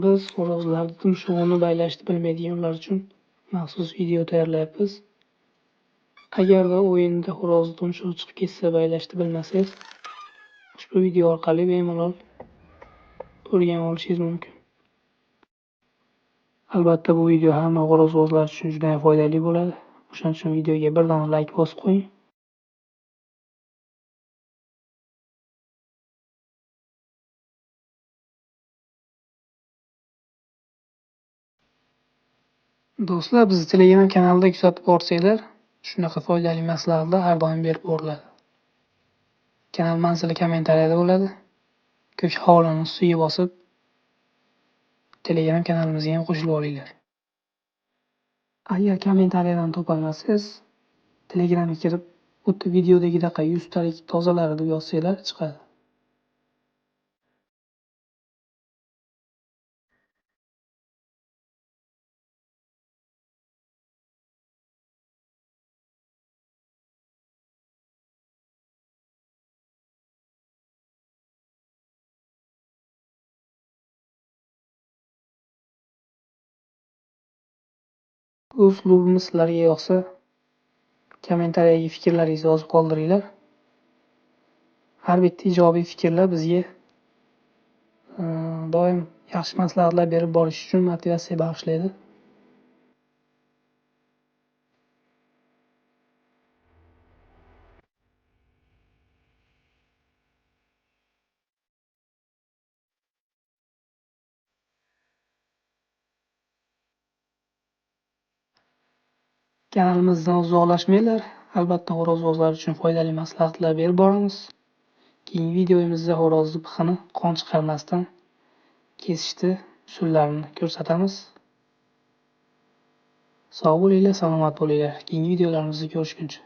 Biz xo'rozlarni tumshug'ini baylashni bilmaydiganlar uchun maxsus video tayyorlayapmiz. Agarda o'yinda xo'rozni tumshug'i chiqib ketsa baylashni bilmasangiz, ushbu video orqali bemalol o'rganib olishingiz mumkin. Albatta bu video hamma xo'rozbozlar uchun juda foydali bo'ladi. O'shaning uchun videoga bir dona like bosib qo'ying. Do'stlar, bizni Telegram kanalida kuzatib borsanglar, shunaqa foydali maslahatlar har doim berib boriladi. Kanal manzili kommentariyada bo'ladi. Ko'k havolani ustiga bosib, Telegram kanalimizga ham qo'shilib olinglar. Agar kommentariyadan topolmasangiz, Telegramga kirib, xuddi videodagidaqa 100 talik tozalari deb yozsanglar chiqadi. Bu uslubimiz sizlarga yoqsa, kommentariyaga fikrlaringizni yozib qoldiringlar. Har bitta ijobiy fikrlar bizga doim yaxshi maslahatlar berib borish uchun motivatsiya bag'ishlaydi. Kanalimizdan uzoqlashmanglar. Albatta xo'rozbozlar uchun foydali maslahatlar berib boramiz. Keyingi videomizda xo'rozni pixini qon chiqarmasdan kesishni usullarini ko'rsatamiz. Sog' bo'linglar, salomat bo'linglar. Keyingi videolarimizda ko'rishguncha.